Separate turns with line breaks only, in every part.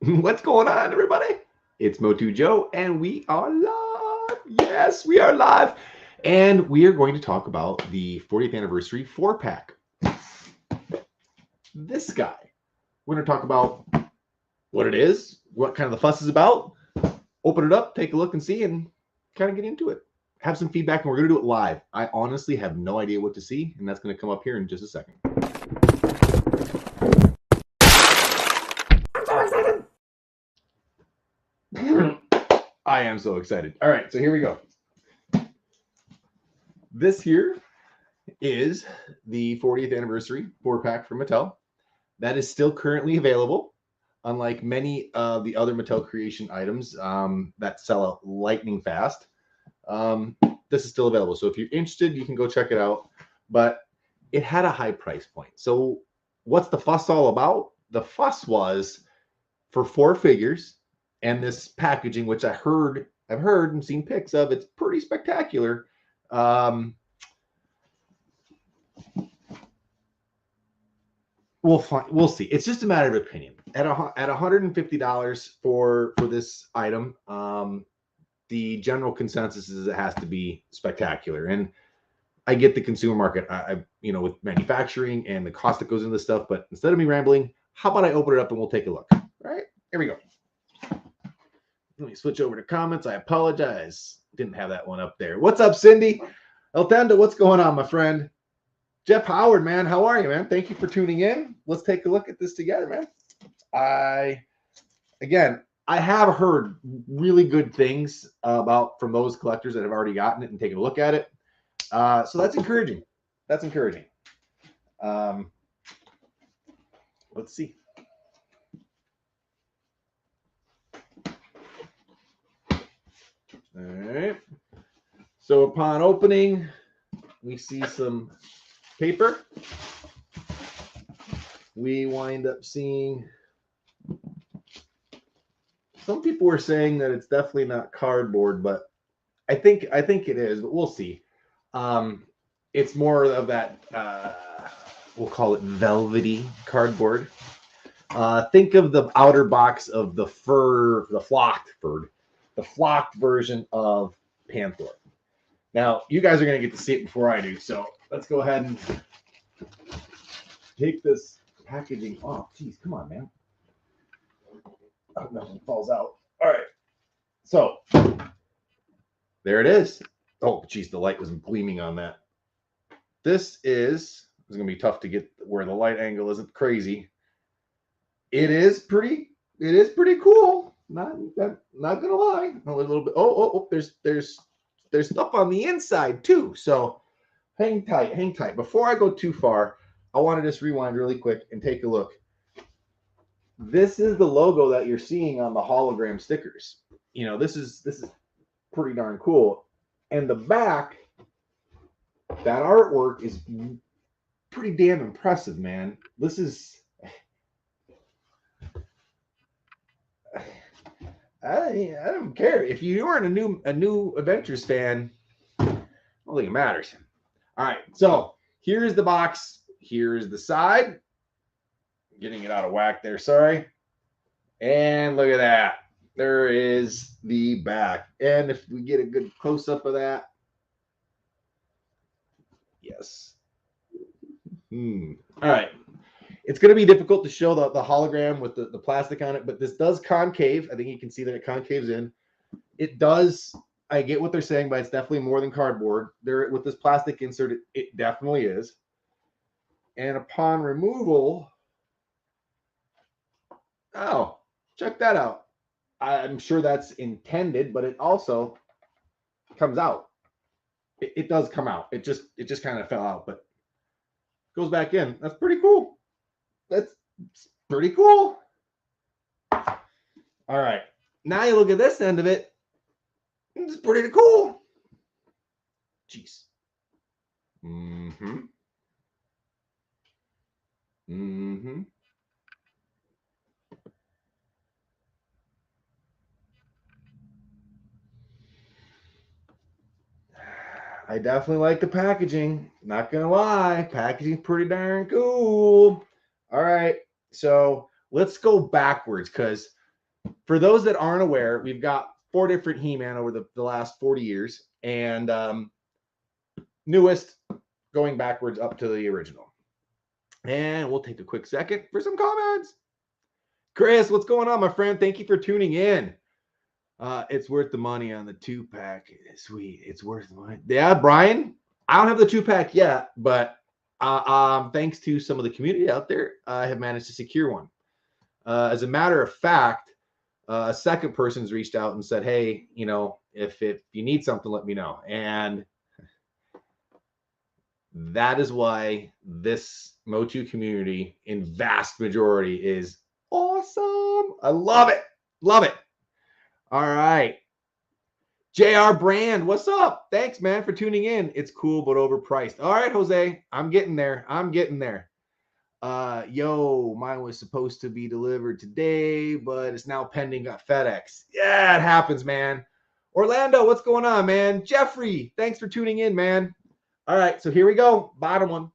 What's going on, everybody? It's Motu Joe, and we are live. Yes, we are live. And we are going to talk about the 40th anniversary 4-pack. This guy. We're going to talk about what it is, what kind of the fuss is about, open it up, take a look and see, and kind of get into it. Have some feedback, and we're going to do it live. I honestly have no idea what to see, and that's going to come up here in just a second. I am so excited. All right, so here we go. This here is the 40th anniversary 4-pack from Mattel. That is still currently available, unlike many of the other Mattel Creation items that sell out lightning fast. This is still available. So if you're interested, you can go check it out. But it had a high price point. So what's the fuss all about? The fuss was for 4 figures and this packaging, which I've heard and seen pics of. It's pretty spectacular. We'll see. It's just a matter of opinion. At $150 for this item, the general consensus is it has to be spectacular. And I get the consumer market, with manufacturing and the cost that goes into this stuff. But instead of me rambling, how about I open it up and we'll take a look? All right, here we go. Let me switch over to comments. I apologize. Didn't have that one up there. What's up, Cindy? Eltenda, what's going on, my friend? Jeff Howard, man, how are you, man? Thank you for tuning in. Let's take a look at this together, man. I have heard really good things from those collectors that have already gotten it and taken a look at it. So that's encouraging. That's encouraging. Let's see. All right. So upon opening, we see some paper. We wind up seeing, some people were saying that it's definitely not cardboard, but I think it is, but we'll see. It's more of that, we'll call it velvety cardboard. Think of the outer box of the flocked version of Panther. Now, you guys are going to get to see it before I do, so let's go ahead and take this packaging off. Jeez, come on, man. Oh, nothing falls out. All right. So, there it is. Oh, geez, the light was gleaming on that. This is going to be tough to get where the light angle isn't crazy. It is pretty cool. Not gonna lie. A little bit. Oh, there's stuff on the inside too. So hang tight. Before I go too far, I want to just rewind really quick and take a look. This is the logo that you're seeing on the hologram stickers. This is pretty darn cool. And the back, that artwork is pretty damn impressive, man. This is, I don't care if you aren't a new Adventures fan. I don't think it matters. All right, so here's the box. Here's the side. Getting it out of whack there. Sorry. And look at that. There is the back. And if we get a good close up of that, yes. All right. It's going to be difficult to show the hologram with the plastic on it, but this does concave. I think you can see that it concaves in. It does. I get what they're saying, but it's definitely more than cardboard. There, with this plastic insert, it definitely is. And upon removal, oh, check that out. I'm sure that's intended, but it also comes out. It does come out. It just kind of fell out, but goes back in. That's pretty cool. That's pretty cool. All right. Now you look at this end of it. It's pretty cool. Jeez. I definitely like the packaging. Not gonna lie, packaging's pretty darn cool. All right, so let's go backwards because For those that aren't aware, we've got 4 different He-Man over the last 40 years, and newest going backwards up to the original. And we'll take a quick second for some comments. Chris, what's going on, my friend? Thank you for tuning in. It's worth the money on the 2-pack. Sweet, it's worth the money. Yeah, Brian, I don't have the 2-pack yet, but thanks to some of the community out there, I have managed to secure one. As a matter of fact, a second person's reached out and said, hey, you know, if you need something, let me know. And that is why this Motu community in vast majority is awesome. I love it. Love it. All right. JR Brand, what's up? Thanks, man, for tuning in. It's cool, but overpriced. All right, Jose, I'm getting there. I'm getting there. Yo, mine was supposed to be delivered today, but it's now pending at FedEx. Yeah, it happens, man. Orlando, what's going on, man? Jeffrey, thanks for tuning in, man. All right, so here we go. Bottom one.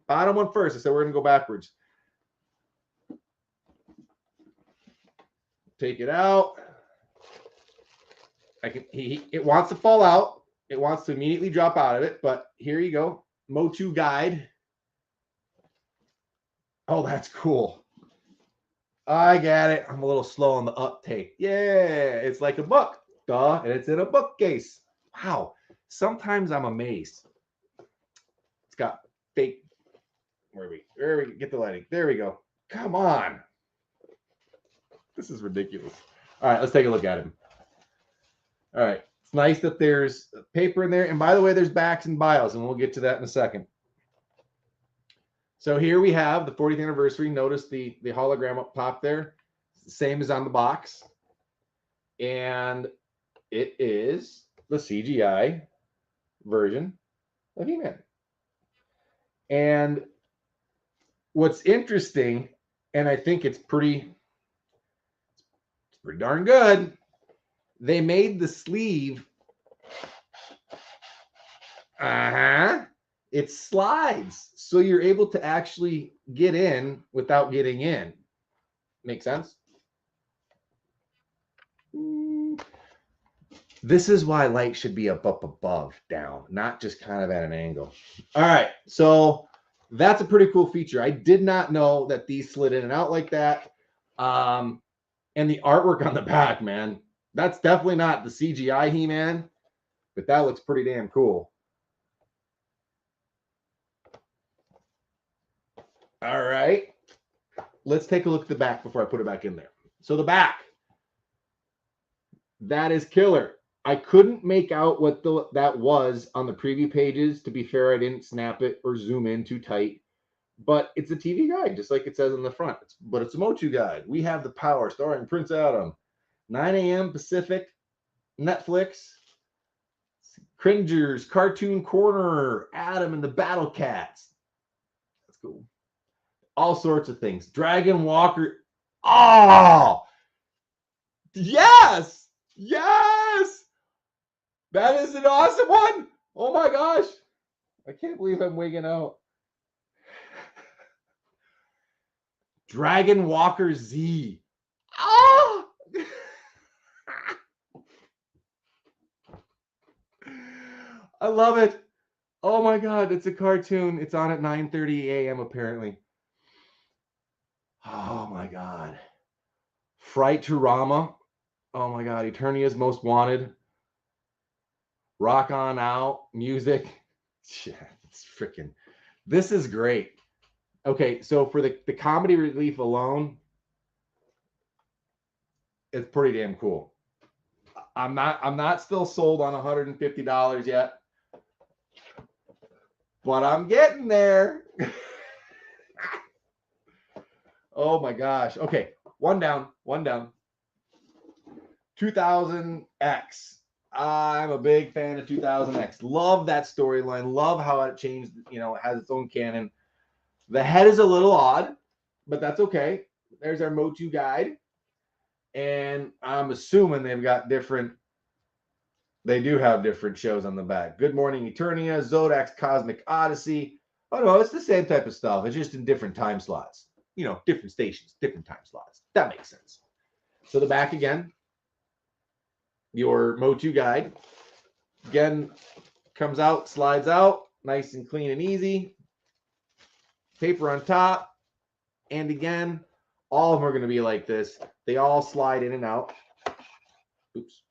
Bottom one first. I said we're going to go backwards. Take it out. It wants to fall out. It wants to immediately drop out of it, but here you go. Motu guide. Oh, that's cool. I got it. I'm a little slow on the uptake. Yeah, it's like a book. Duh, and it's in a bookcase. Wow. Sometimes I'm amazed. It's got fake. Where we get the lighting. There we go. Come on. This is ridiculous. All right, let's take a look at him. All right. It's nice that there's paper in there. And by the way, there's backs and bios, and we'll get to that in a second. So here we have the 40th anniversary. Notice the hologram up top there. Same as on the box. And it is the CGI version of He-Man. And what's interesting, and I think it's pretty darn good, they made the sleeve. It slides, so you're able to actually get in without getting in. Make sense? This is why light should be up, above, down, not just kind of at an angle. All right, so that's a pretty cool feature. I did not know that these slid in and out like that. And the artwork on the back, man, that's definitely not the CGI He-Man, but that looks pretty damn cool. All right, let's take a look at the back before I put it back in there. So the back, that is killer. I couldn't make out what that was on the preview pages. To be fair, I didn't snap it or zoom in too tight, but it's a TV guide, just like it says on the front. But it's a Motu guide. We have the power, starring Prince Adam. 9 a.m. Pacific, Netflix. Cringers, Cartoon Corner, Adam and the Battle Cats. That's cool. All sorts of things. Dragon Walker. Oh, yes, yes. That is an awesome one. Oh my gosh. I can't believe I'm wigging out. Dragon Walker Z. Oh. I love it. Oh my God, it's a cartoon. It's on at 9:30 a.m. apparently. Oh my God. Fright-Turama. Oh my God. Eternia's Most Wanted. Rock On Out. Music. Yeah, it's freaking. This is great. Okay, so for the comedy relief alone, it's pretty damn cool. I'm not still sold on $150 yet, but I'm getting there. Oh my gosh. Okay, one down. 2000X. I'm a big fan of 2000X. Love that storyline. Love how it changed, you know, it has its own canon. The head is a little odd, but that's okay. There's our Motu guide. And I'm assuming they've got different, they do have different shows on the back. Good Morning Eternia, Zodak's Cosmic Odyssey. Oh no, it's the same type of stuff. It's just in different time slots. You know, different stations, different time slots. That makes sense. So the back again, your Motu guide. Again, comes out, slides out, nice and clean and easy. Paper on top. And again, all of them are going to be like this. They all slide in and out. Oops.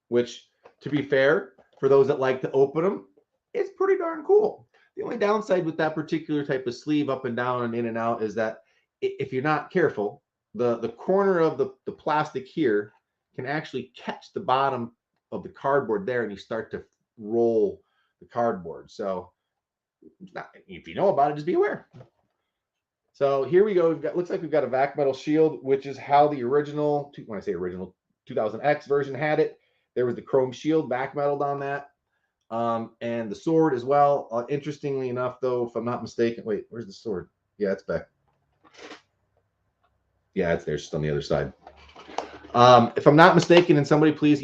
Which, to be fair, for those that like to open them, it's pretty darn cool. The only downside with that particular type of sleeve up and down and in and out is that if you're not careful, the corner of the plastic here can actually catch the bottom of the cardboard there, and you start to roll the cardboard. So if you know about it, just be aware. So here we go. Looks like we've got a vac metal shield, which is how the original, when I say original, 2000X version had it. There was the chrome shield vac metaled on that. And the sword as well. Interestingly enough, though, if I'm not mistaken, wait, where's the sword? Yeah, it's back. Yeah, it's there, just on the other side. If I'm not mistaken, and somebody please,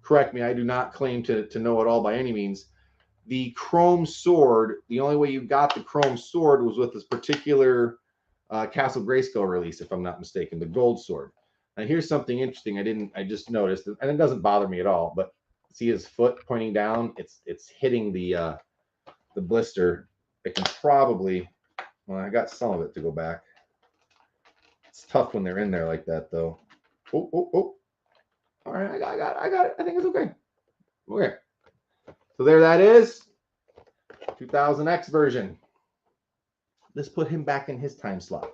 correct me, I do not claim to know it all by any means. The chrome sword, the only way you got the chrome sword was with this particular Castle Grayskull release, if I'm not mistaken, the gold sword. Now here's something interesting I just noticed, and it doesn't bother me at all, but see his foot pointing down? It's hitting the blister. It can probably, well, I got some of it to go back. It's tough when they're in there like that, though. Oh. All right, I got it. I think it's okay. Okay. So there that is. 2000X version. Let's put him back in his time slot.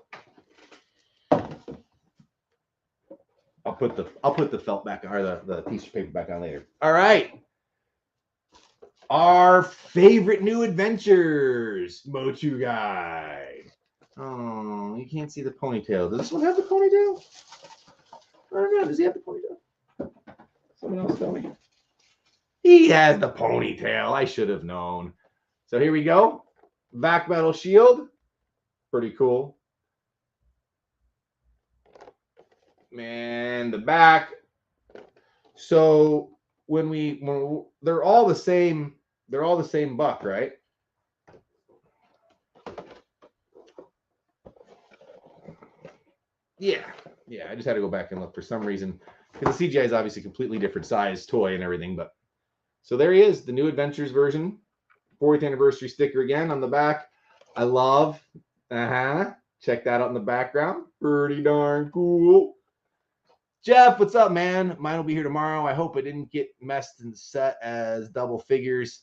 I'll put the felt back, or the piece of paper back on later. All right. Our favorite new adventures, Motu guide. Oh, you can't see the ponytail. Does this one have the ponytail? I don't know. Does he have the ponytail? Someone else tell me. He has the ponytail. I should have known. So here we go. Vac metal shield. Pretty cool. And the back. So when they're all the same buck, right? Yeah. I just had to go back and look for some reason, because the CGI is obviously a completely different size toy and everything. But so there he is, the new Adventures version, 40th anniversary sticker again on the back. I love. Check that out in the background. Pretty darn cool. Jeff, what's up, man? Mine will be here tomorrow. I hope it didn't get messed and set as double figures.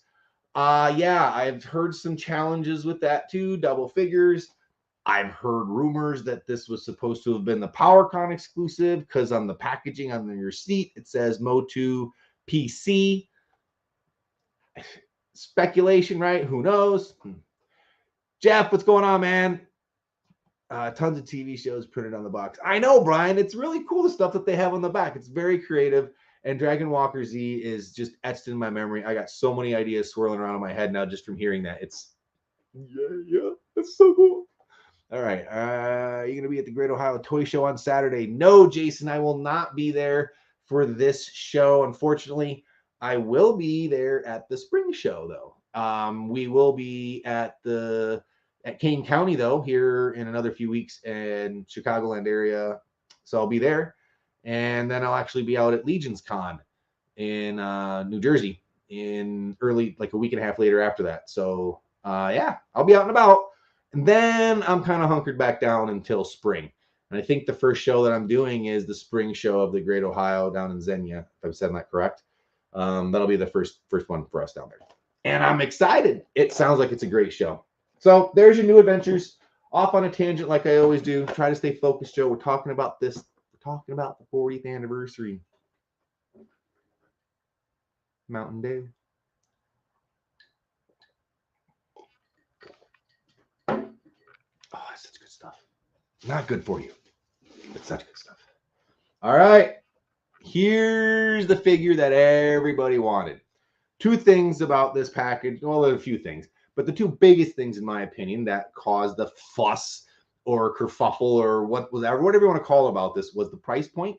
Yeah, I've heard some challenges with that too, double figures. I've heard rumors that this was supposed to have been the PowerCon exclusive, because on the packaging on your seat, it says Motu PC. Speculation, right? Who knows? Jeff, what's going on, man? Tons of TV shows printed on the box. I know, Brian. It's really cool, the stuff that they have on the back. It's very creative. And Dragon Walker Z is just etched in my memory. I got so many ideas swirling around in my head now just from hearing that. It's, yeah, that's so cool. All right. Are you going to be at the Great Ohio Toy Show on Saturday? No, Jason, I will not be there for this show. Unfortunately, I will be there at the spring show, though. We will be at Kane County, though, here in another few weeks, in Chicagoland area. So I'll be there. And then I'll actually be out at Legions Con in New Jersey in early, like a week and a half later after that. So, yeah, I'll be out and about. And then I'm kind of hunkered back down until spring. And I think the first show that I'm doing is the spring show of the Great Ohio down in Xenia, if I've said that correct. That'll be the first one for us down there. And I'm excited. It sounds like it's a great show. So there's your new adventures. Off on a tangent like I always do. Try to stay focused, Joe. We're talking about this. We're talking about the 40th anniversary. Mountain Dew. Oh, that's such good stuff. Not good for you, but such good stuff. All right. Here's the figure that everybody wanted. Two things about this package. Well, there are a few things, but the two biggest things, in my opinion, that caused the fuss or kerfuffle or whatever you want to call it about this was the price point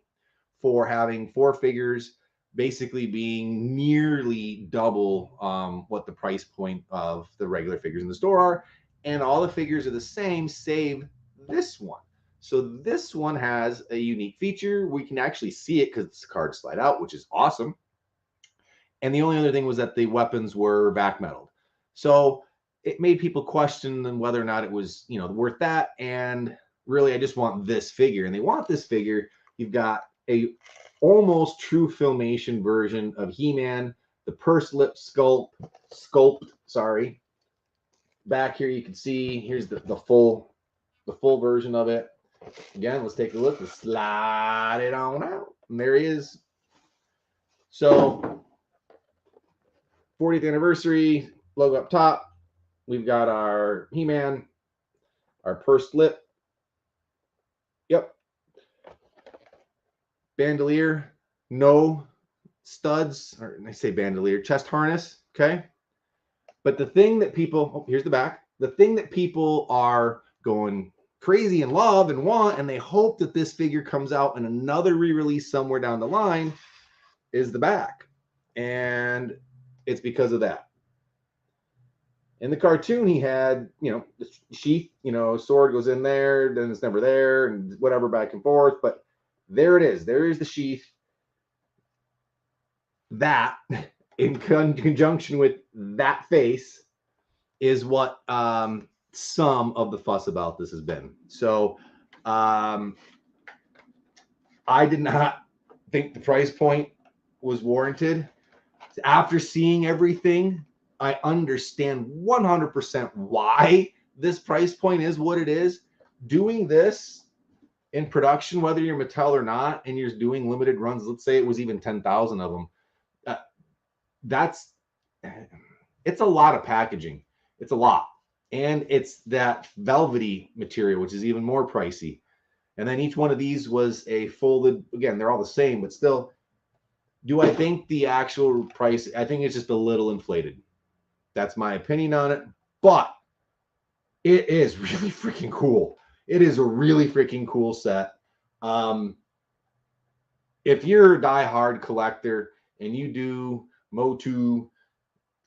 for having 4 figures basically being nearly double what the price point of the regular figures in the store are. And all the figures are the same, save this one. So this one has a unique feature. We can actually see it because the cards slide out, which is awesome. And the only other thing was that the weapons were back metaled. So it made people question whether or not it was, worth that. And really, I just want this figure. And they want this figure. You've got a almost true filmation version of He-Man, the purse lip sculpt. Sorry. Back here, you can see here's the full version of it. Again, let's take a look. Let's slide it on out. And there he is. So 40th anniversary logo up top. We've got our He-Man, our pursed lip. Yep. Bandolier, no studs, or I say bandolier, chest harness. Okay. But the thing that people, here's the back. The thing that people are going crazy and love and want, and they hope that this figure comes out in another re-release somewhere down the line, is the back. And it's because of that. In the cartoon, he had, the sheath, sword goes in there, then it's never there, and whatever, back and forth. But there it is. There is the sheath. That, in conjunction with that face, is what some of the fuss about this has been. So I did not think the price point was warranted. After seeing everything, I understand 100% why this price point is what it is. Doing this in production, whether you're Mattel or not, and you're doing limited runs, let's say it was even 10,000 of them, it's a lot of packaging. It's a lot. And it's that velvety material, which is even more pricey. And then each one of these was a folded, again, they're all the same, but still, do I think the actual price, I think it's just a little inflated. That's my opinion on it. But it is really freaking cool. It is a really freaking cool set. If you're a diehard collector and you do Motu,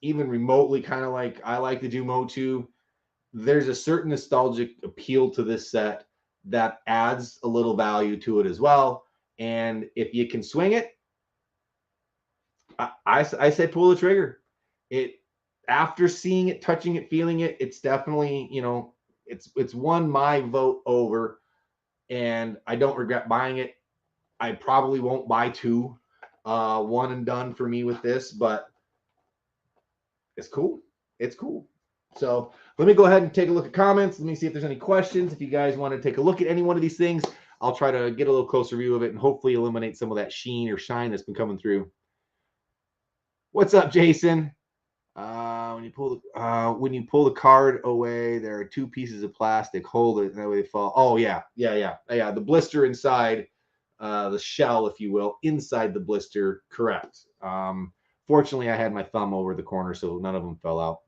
even remotely kind of like I like to do Motu, there's a certain nostalgic appeal to this set that adds a little value to it as well. And if you can swing it, I say pull the trigger. It, after seeing it, touching it, feeling it, it's definitely, it's won my vote over, and I don't regret buying it. I probably won't buy two, one and done for me with this, but it's cool. It's cool. So let me go ahead and take a look at comments. Let me see if there's any questions. If you guys want to take a look at any one of these things, I'll try to get a little closer view of it and hopefully eliminate some of that sheen or shine that's been coming through. What's up, Jason? When you pull the card away, there are two pieces of plastic. Hold it, and that way they fall. Oh yeah. The blister inside, the shell, if you will, inside the blister. Correct. Fortunately, I had my thumb over the corner, so none of them fell out.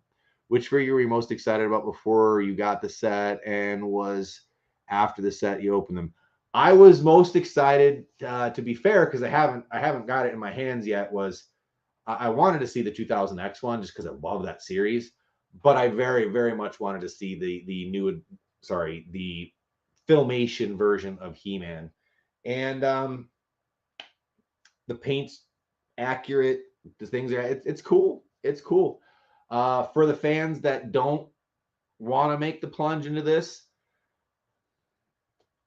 Which figure were you most excited about before you got the set, and was after the set you opened them? I was most excited, to be fair, because I haven't got it in my hands yet. Was I wanted to see the 2000X one just because I love that series, but I very, very much wanted to see the filmation version of He-Man. And the paint's accurate. The things are, it's cool. It's cool. For the fans that don't want to make the plunge into this,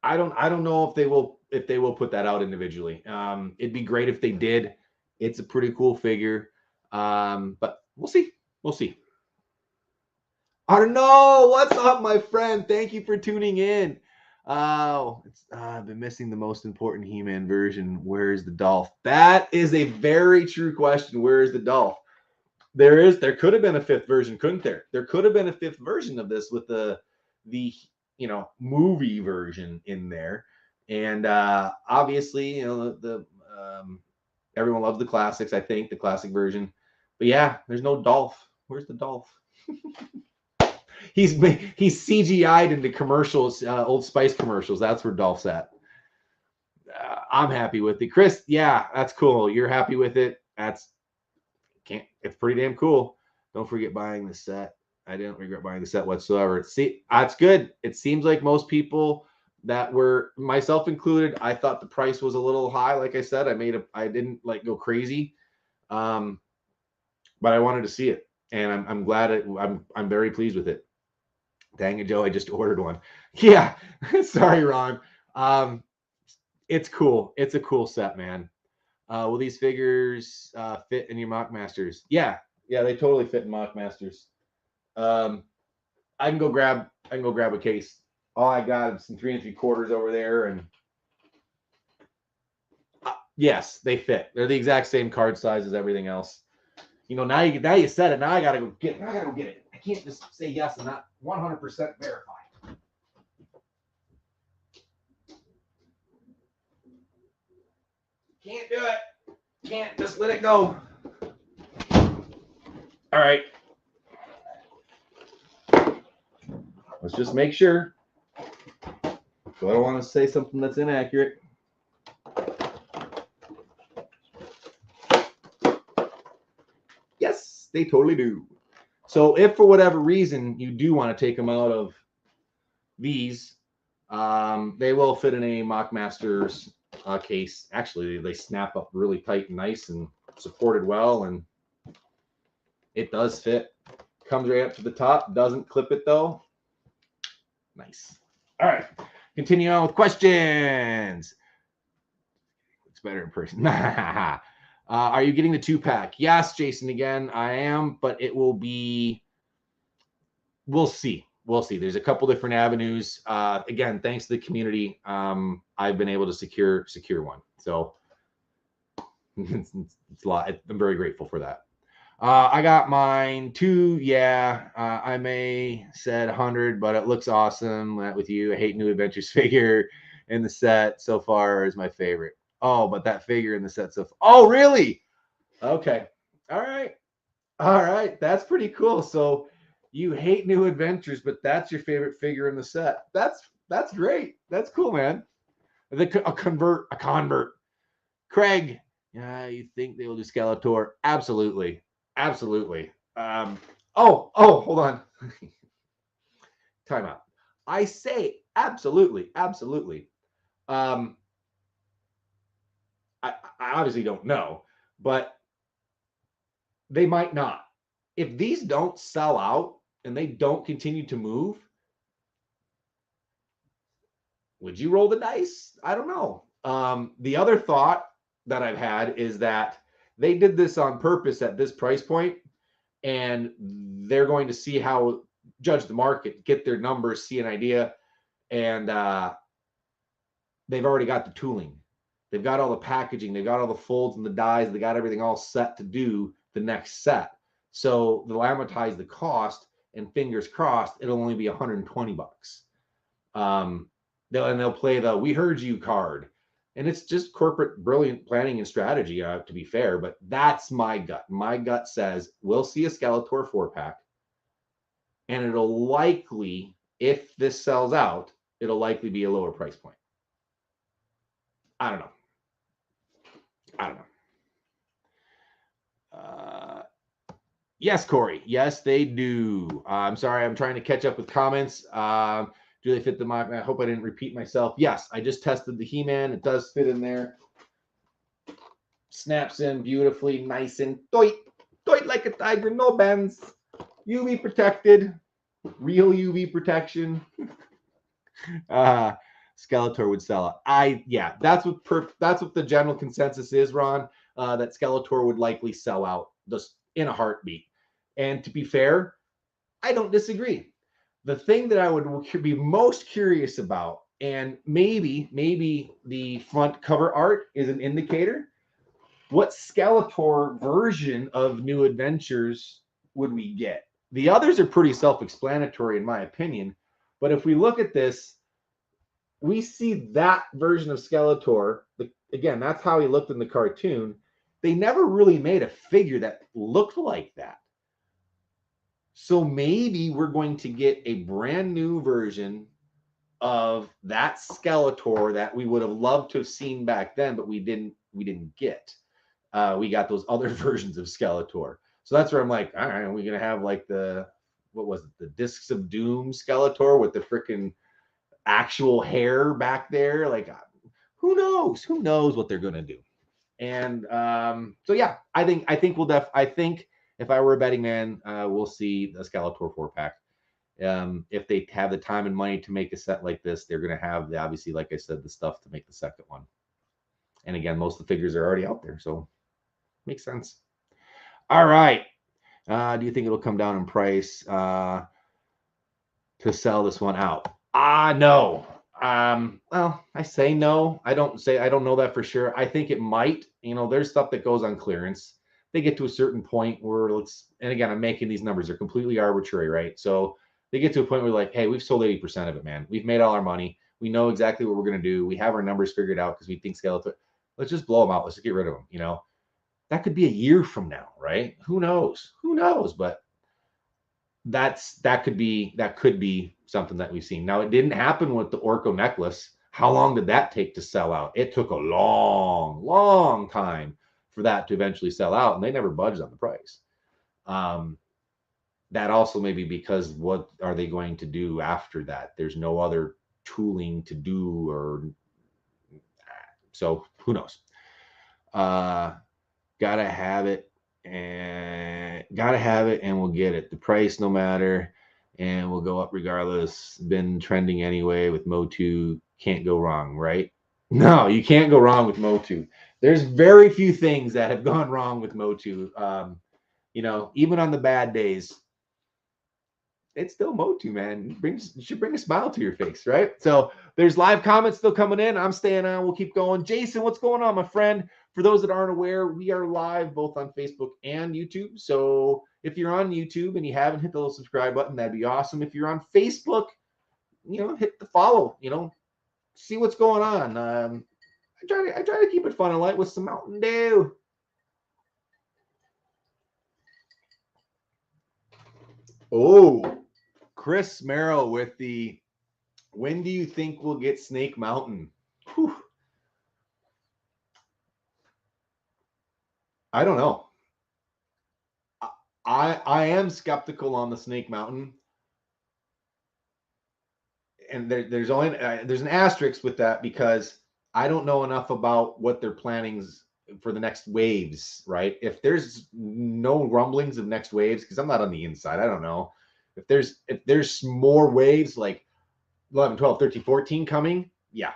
I don't know if they will put that out individually. It'd be great if they did. It's a pretty cool figure. But we'll see. We'll see. Arno, what's up, my friend? Thank you for tuning in. I've been missing the most important He-Man version. Where's the Dolph? That is a very true question. Where is the Dolph? There could have been a fifth version, couldn't there? There could have been a fifth version of this with the movie version in there. And obviously, everyone loves the classics, I think, the classic version. But yeah, there's no Dolph. Where's the Dolph? He's CGI'd into commercials, Old Spice commercials. That's where Dolph's at. I'm happy with it. Chris, yeah, that's cool. You're happy with it. It's pretty damn cool. Don't forget buying the set. I didn't regret buying the set whatsoever. See, that's good. It seems like most people that were, myself included, I thought the price was a little high. Like I said, I didn't like go crazy, but I wanted to see it, and I'm glad I'm very pleased with it. Dang it, Joe, I just ordered one. Yeah, sorry, Ron. It's cool. It's a cool set, man. Will these figures fit in your Mock Masters? Yeah, they totally fit in Mock Masters. I can go grab a case. All I got is some 3 3/4 over there, and yes, they fit. They're the exact same card size as everything else. You know, now you said it. Now I gotta go get it. I can't just say yes and not 100% verify. Can't do it. Can't just let it go. All right. Let's just make sure. So I don't want to say something that's inaccurate. Yes, they totally do. So if for whatever reason you do want to take them out of these, they will fit in a Mock Masters case. Actually, they snap up really tight and nice and supported well, and it does fit. Comes right up to the top. Doesn't clip it though. Nice. All right. Continue on with questions. It's better in person. Are you getting the 2-pack? Yes, Jason. Again, I am, but it will be. We'll see. We'll see. There's a couple different avenues. Again, thanks to the community, I've been able to secure one. So it's a lot. I'm very grateful for that. I got mine too. Yeah, I may said 100, but it looks awesome. With you, I hate New Adventures figure in the set so far is my favorite. Oh, but that figure in the set so. Oh, really? Okay. All right. That's pretty cool. So you hate New Adventures, but that's your favorite figure in the set. That's great. That's cool, man. A convert. Craig, yeah, you think they will do Skeletor? Absolutely. Hold on. Time out. I say absolutely. I obviously don't know, but they might not. If these don't sell out and they don't continue to move, would you roll the dice? I don't know. The other thought that I've had is that they did this on purpose at this price point, and they're going to see how judge the market, get their numbers, see an idea, and they've already got the tooling. They've got all the packaging, they've got all the folds and the dies, they got everything all set to do the next set. So they'll amortize the cost, and fingers crossed, it'll only be $120. They'll play the "we heard you" card, and it's just corporate brilliant planning and strategy. To be fair, but that's my gut. My gut says we'll see a Skeletor 4-pack, and it'll likely, if this sells out, it'll likely be a lower price point. I don't know. Yes, Corey. Yes, they do. I'm sorry. I'm trying to catch up with comments. Do they fit the mock? I hope I didn't repeat myself. Yes, I just tested the He-Man. It does fit in there. Snaps in beautifully, nice and tight like a tiger. No bends. UV protected. Real UV protection. Skeletor would sell out. That's what the general consensus is, Ron. That Skeletor would likely sell out just in a heartbeat. And to be fair, I don't disagree. The thing that I would be most curious about, and maybe the front cover art is an indicator, what Skeletor version of New Adventures would we get? The others are pretty self-explanatory in my opinion, but if we look at this, we see that version of Skeletor. Again, that's how he looked in the cartoon. They never really made a figure that looked like that. So maybe we're going to get a brand new version of that Skeletor that we would have loved to have seen back then, but we didn't get. We got those other versions of Skeletor. So that's where I'm like, all right, are we gonna have like the Discs of Doom Skeletor with the freaking actual hair back there. Like, who knows? Who knows what they're gonna do? And so yeah, I think I think if I were a betting man, we'll see the Skeletor 4-pack. If they have the time and money to make a set like this, they're gonna have obviously, like I said, the stuff to make the second one. And again, most of the figures are already out there, so makes sense. All right. Do you think it'll come down in price to sell this one out? No. Well, I say no. I don't know that for sure. I think it might. There's stuff that goes on clearance. They get to a certain point where and again, I'm making these numbers, they're completely arbitrary, right? So they get to a point where like, hey, we've sold 80% of it, man. We've made all our money. We know exactly what we're going to do. We have our numbers figured out because we think Skeletor. Let's just blow them out. Let's just get rid of them. That could be a year from now, right? Who knows? But that could be something that we've seen. Now, it didn't happen with the Orko necklace. How long did that take to sell out? It took a long, long time for that to eventually sell out, and they never budged on the price. That also may be because what are they going to do after that? There's no other tooling to do, or so who knows? Gotta have it, and we'll get it. The price, no matter, and we'll go up regardless. Been trending anyway with Motu. Can't go wrong, right? No, you can't go wrong with Motu. There's very few things that have gone wrong with Motu. Even on the bad days, it's still Motu, man. It should bring a smile to your face, right? So there's live comments still coming in. I'm staying on. We'll keep going. Jason, what's going on, my friend? For those that aren't aware, we are live both on Facebook and YouTube. So if you're on YouTube and you haven't hit the little subscribe button, that'd be awesome. If you're on Facebook, hit the follow, see what's going on. I try to keep it fun and light with some Mountain Dew. Oh, Chris Merrill with the, when do you think we'll get Snake Mountain? Whew. I don't know. I am skeptical on the Snake Mountain, and there's an asterisk with that because I don't know enough about what their plannings for the next waves, right? If there's no rumblings of next waves, because I'm not on the inside, I don't know. If there's more waves like 11, 12, 13, 14 coming, yeah,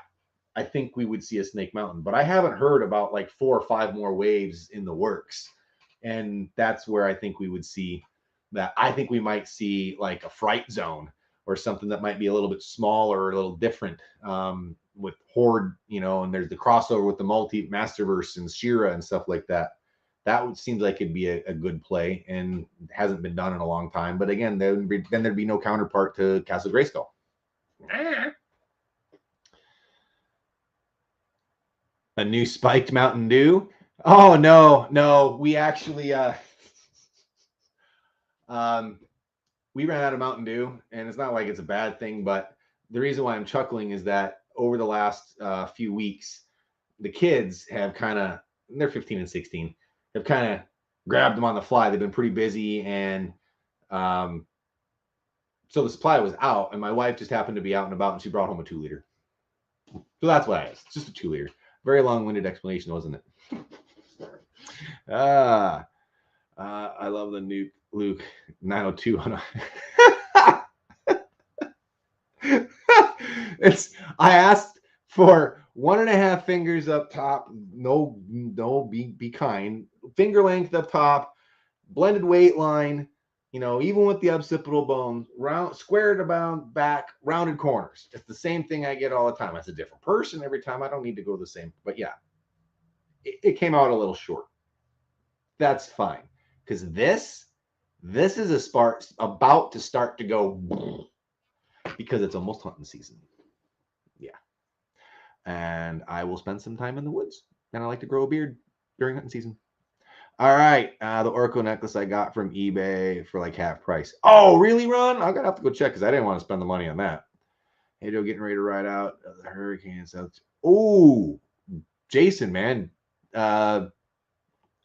I think we would see a Snake Mountain. But I haven't heard about like 4 or 5 more waves in the works. And that's where I think we would see that. I think we might see like a Fright Zone or something that might be a little bit smaller, a little different, with Horde, and there's the crossover with the Masterverse and She-Ra and stuff like that. That seems like it'd be a good play, and hasn't been done in a long time. But again, then there'd be no counterpart to Castle Grayskull. A new spiked Mountain Dew. Oh no, we actually we ran out of Mountain Dew, and it's not like it's a bad thing, but the reason why I'm chuckling is that over the last few weeks, the kids have they're 15 and 16, have kind of grabbed them on the fly. They've been pretty busy, and so the supply was out, and my wife just happened to be out and about, and she brought home a 2-liter. So that's what I asked. It's just a 2-liter. Very long-winded explanation, wasn't it? I love the nuke Luke 902 on I asked for 1.5 fingers up top. No, be kind. Finger length up top, blended weight line, even with the occipital bones, squared about back, rounded corners. It's the same thing I get all the time. It's a different person every time. I don't need to go the same, but yeah, it came out a little short. That's fine, because this is a spark about to start to go, because it's almost hunting season. Yeah, and I will spend some time in the woods, and I like to grow a beard during hunting season. All right, the Orko necklace I got from eBay for like half price. Oh, really, Ron? I'm gonna have to go check because I didn't want to spend the money on that. Hey, Joe, getting ready to ride out the hurricanes. Oh, Jason, man.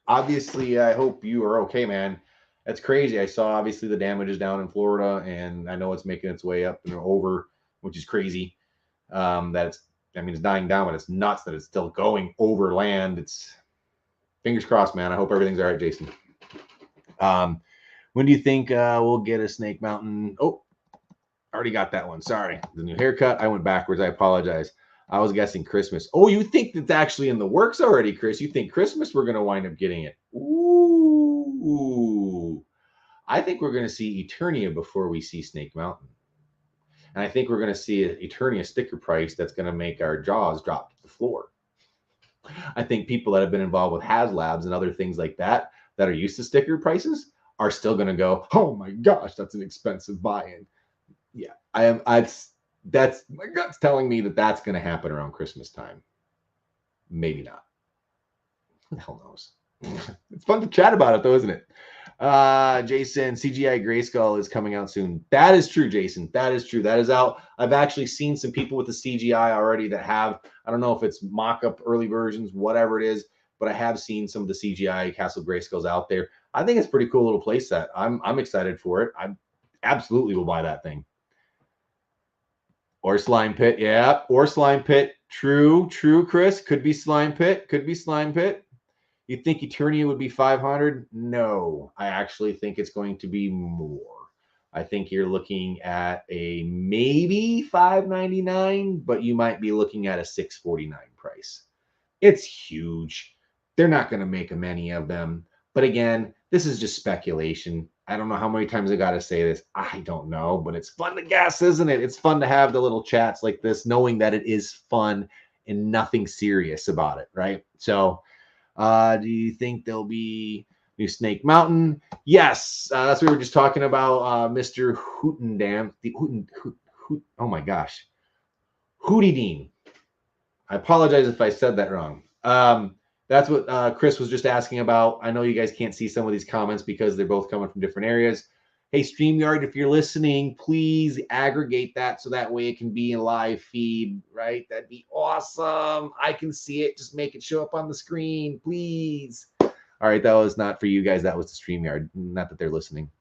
Obviously, I hope you are okay, man. That's crazy. I saw obviously the damage is down in Florida, and I know it's making its way up and over, which is crazy. It's dying down, but it's nuts that it's still going over land. It's fingers crossed, man. I hope everything's all right, Jason. When do you think we'll get a Snake Mountain? Oh, already got that one. Sorry. The new haircut. I went backwards. I apologize. I was guessing Christmas. Oh, you think that's actually in the works already, Chris? You think Christmas we're going to wind up getting it? Ooh. I think we're going to see Eternia before we see Snake Mountain. And I think we're going to see an Eternia sticker price that's going to make our jaws drop to the floor. I think people that have been involved with HasLabs and other things like that are used to sticker prices are still going to go, oh my gosh, that's an expensive buy-in. Yeah, that's my gut's telling me that that's going to happen around Christmas time. Maybe not. Who the hell knows? It's fun to chat about it, though, isn't it? Jason, CGI Grayskull is coming out soon. That is true, Jason. That is true. That is out. I've actually seen some people with the CGI already that have, I don't know if it's mock-up early versions, whatever it is, but I have seen some of the CGI Castle Grayskulls out there. I think it's a pretty cool little play set. I'm excited for it. I absolutely will buy that thing. Or Slime Pit. Yeah, or Slime Pit. True, Chris. Could be Slime Pit. You think Eternia would be 500? No, I actually think it's going to be more. I think you're looking at a maybe 599, but you might be looking at a 649 price. It's huge. They're not going to make many of them. But again, this is just speculation. I don't know how many times I got to say this. I don't know, but it's fun to guess, isn't it? It's fun to have the little chats like this, knowing that it is fun and nothing serious about it, right? So, do you think there'll be new Snake Mountain? Yes, that's what we were just talking about. Mr. Hootendam, oh my gosh, Hootie Dean. I apologize if I said that wrong. That's what Chris was just asking about. I know you guys can't see some of these comments because they're both coming from different areas. Hey, StreamYard, if you're listening, please aggregate that so that way it can be in live feed, right? That'd be awesome. I can see it. Just make it show up on the screen, please. All right, that was not for you guys. That was the StreamYard. Not that they're listening.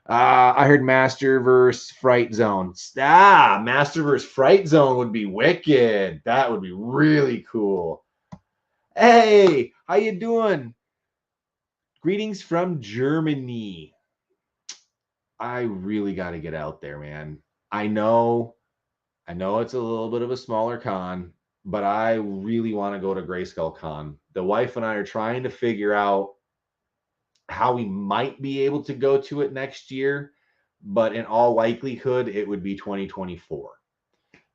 I heard Masterverse Fright Zone. Masterverse Fright Zone would be wicked. That would be really cool. Hey, how you doing? Greetings from Germany. I really got to get out there, man. I know it's a little bit of a smaller con, but I really want to go to Grayskull Con. The wife and I are trying to figure out how we might be able to go to it next year, but in all likelihood, it would be 2024.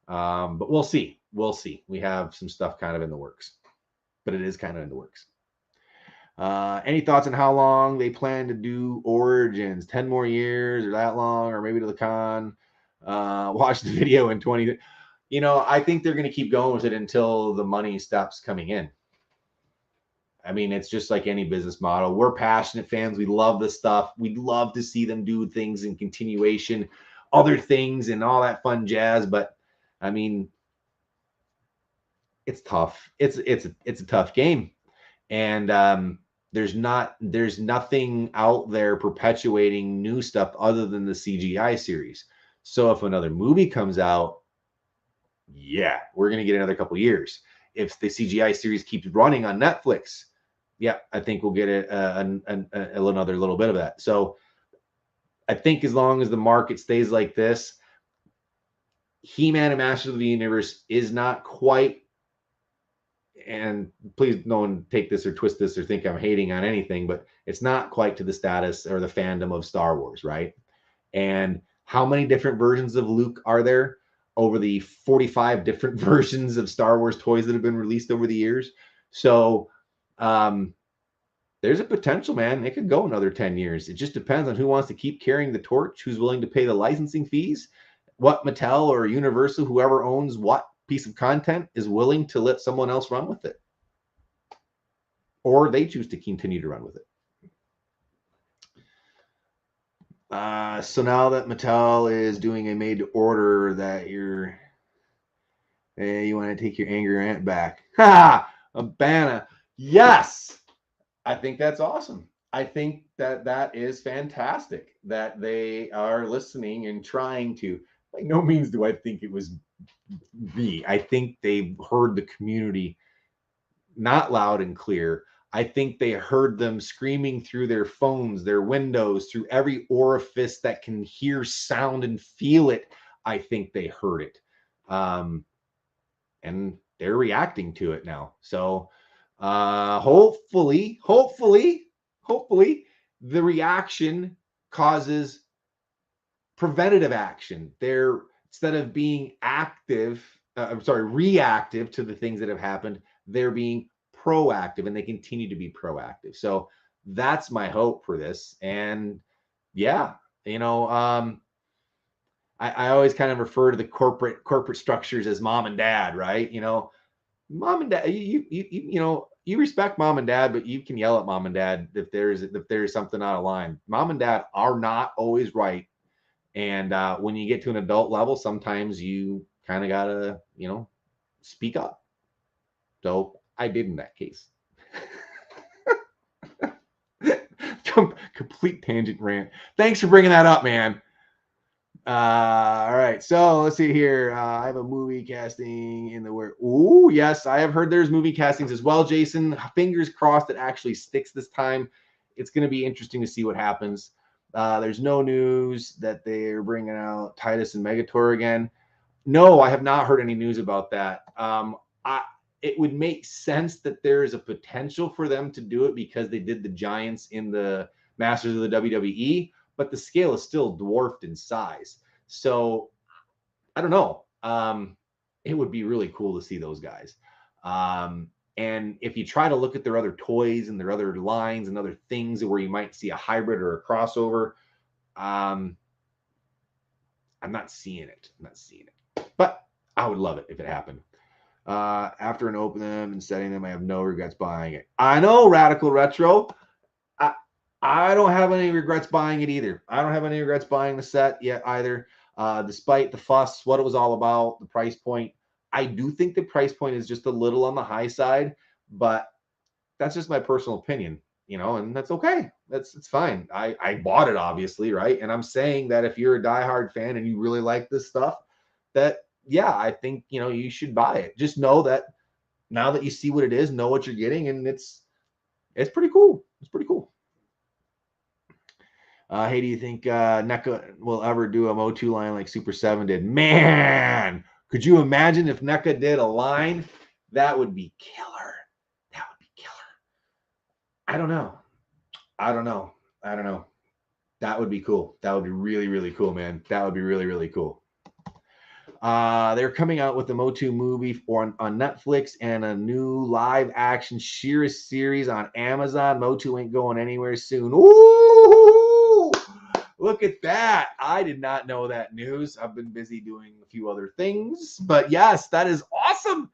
But we'll see. We have some stuff kind of in the works, but it is kind of in the works. Any thoughts on how long they plan to do Origins? 10 more years or that long, or maybe to the con? Watch the video in 20. I think they're going to keep going with it until the money stops coming in. I mean, it's just like any business model. We're passionate fans. We love this stuff. We'd love to see them do things in continuation, other things, and all that fun jazz. But I mean, it's tough. It's a tough game, and there's nothing out there perpetuating new stuff other than the CGI series. So if another movie comes out, yeah, we're gonna get another couple years. If the CGI series keeps running on Netflix, yeah, I think we'll get another little bit of that. So I think as long as the market stays like this, He-Man and Masters of the Universe is not quite, and please no one take this or twist this or think I'm hating on anything, but it's not quite to the status or the fandom of Star Wars, right? And how many different versions of Luke are there over the 45 different versions of Star Wars toys that have been released over the years? So there's a potential, man. It could go another 10 years. It just depends on who wants to keep carrying the torch, who's willing to pay the licensing fees, what Mattel or Universal, whoever owns what piece of content, is willing to let someone else run with it. Or they choose to continue to run with it. So now that Mattel is doing a made to order that you want to take your angry rant back. Ha! Abana. Yes! I think that's awesome. I think that is fantastic that they are listening and trying to. by no means do I think it was me. I think they heard the community not loud and clear. I think they heard them screaming through their phones, their windows, through every orifice that can hear sound and feel it. I think they heard it. And they're reacting to it now. So hopefully, the reaction causes preventative action. They're, instead of being reactive to the things that have happened, they're being proactive, and they continue to be proactive. So that's my hope for this. And yeah, I always kind of refer to the corporate structures as mom and dad, right? Mom and dad, you respect mom and dad, but you can yell at mom and dad if there's something out of line. Mom and dad are not always right. And when you get to an adult level, sometimes you kind of gotta, speak up. So I did in that case. Complete tangent rant. Thanks for bringing that up, man. All right, so let's see here. I have a movie casting in the work. Oh, yes, I have heard there's movie castings as well, Jason. Fingers crossed it actually sticks this time. It's going to be interesting to see what happens. There's no news that they're bringing out Titus and Megator again. No, I have not heard any news about that. It would make sense that there is a potential for them to do it because they did the Giants in the Masters of the WWE, but the scale is still dwarfed in size. So I don't know. It would be really cool to see those guys. And if you try to look at their other toys and their other lines and other things where you might see a hybrid or a crossover, I'm not seeing it. But I would love it if it happened. After an open them and setting them, I have no regrets buying it. I know, Radical Retro. I don't have any regrets buying it either. I don't have any regrets buying the set yet either. Despite the fuss, what it was all about, the price point. I do think the price point is just a little on the high side, but that's just my personal opinion, and that's okay. It's fine. I bought it, obviously, right? And I'm saying that if you're a diehard fan and you really like this stuff, that, yeah, I think, you should buy it. Just know that now that you see what it is, know what you're getting, and it's pretty cool. It's pretty cool. Hey, do you think NECA will ever do a Motu line like Super 7 did? Man, could you imagine if NECA did a line? That would be killer. I don't know. That would be cool. That would be really, really cool, man. That would be really, really cool. They're coming out with the Motu movie on Netflix and a new live action Shira series on Amazon. Motu ain't going anywhere soon. Ooh, look at that. I did not know that news. I've been busy doing a few other things, but yes, that is awesome,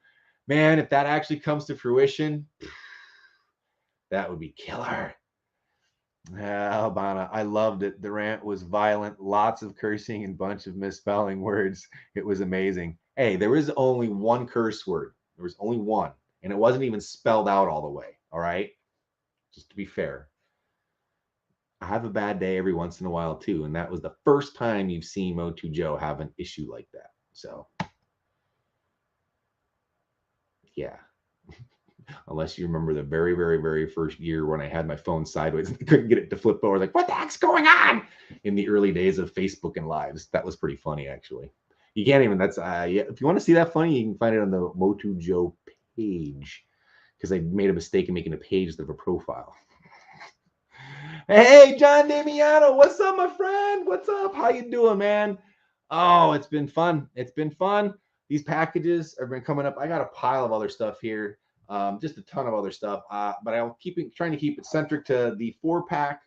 man. If that actually comes to fruition, that would be killer. Albana, I loved it. The rant was violent, lots of cursing and bunch of misspelling words. It was amazing. Hey, there was only one curse word. There was only one, and it wasn't even spelled out all the way. All right, just to be fair. I have a bad day every once in a while too, and that was the first time you've seen Motu Joe have an issue like that. So, yeah. Unless you remember the very, very, very first year when I had my phone sideways and couldn't get it to flip over. Like, what the heck's going on? In the early days of Facebook and lives. That was pretty funny, actually. You can't even, that's, yeah, if you want to see that funny, you can find it on the Motu Joe page. Because I made a mistake in making a page instead of a profile. Hey, John Damiano, what's up, my friend? What's up? How you doing, man? Oh, it's been fun. It's been fun. These packages have been coming up. I got a pile of other stuff here. Just a ton of other stuff, but I'll trying to keep it centric to the 4-pack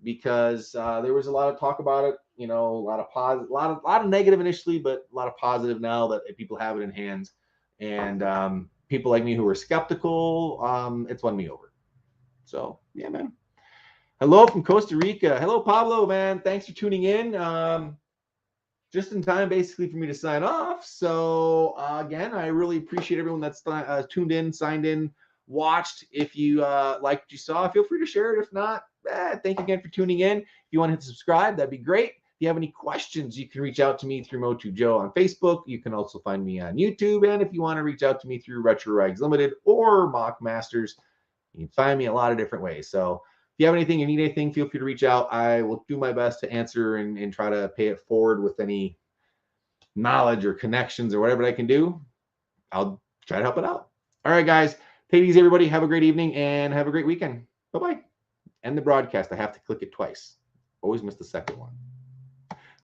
because there was a lot of talk about it. A lot of positive, a lot of negative initially, but a lot of positive now that people have it in hands. And people like me who are skeptical, it's won me over. So yeah, man. Hello from Costa Rica. Hello, Pablo, man. Thanks for tuning in. Just in time, basically, for me to sign off. So, again, I really appreciate everyone that's tuned in, signed in, watched. If you liked what you saw, feel free to share it. If not, thank you again for tuning in. If you want to hit subscribe, that'd be great. you have any questions, you can reach out to me through Motu Joe on Facebook. You can also find me on YouTube. And if you want to reach out to me through Retro Rags Limited or Mock Masters, you can find me a lot of different ways. So if you have anything, you need anything, feel free to reach out. I will do my best to answer and try to pay it forward with any knowledge or connections or whatever I can do. I'll try to help it out. All right, guys. Take it easy, everybody. Have a great evening and have a great weekend. Bye-bye. End the broadcast. I have to click it twice. Always miss the second one.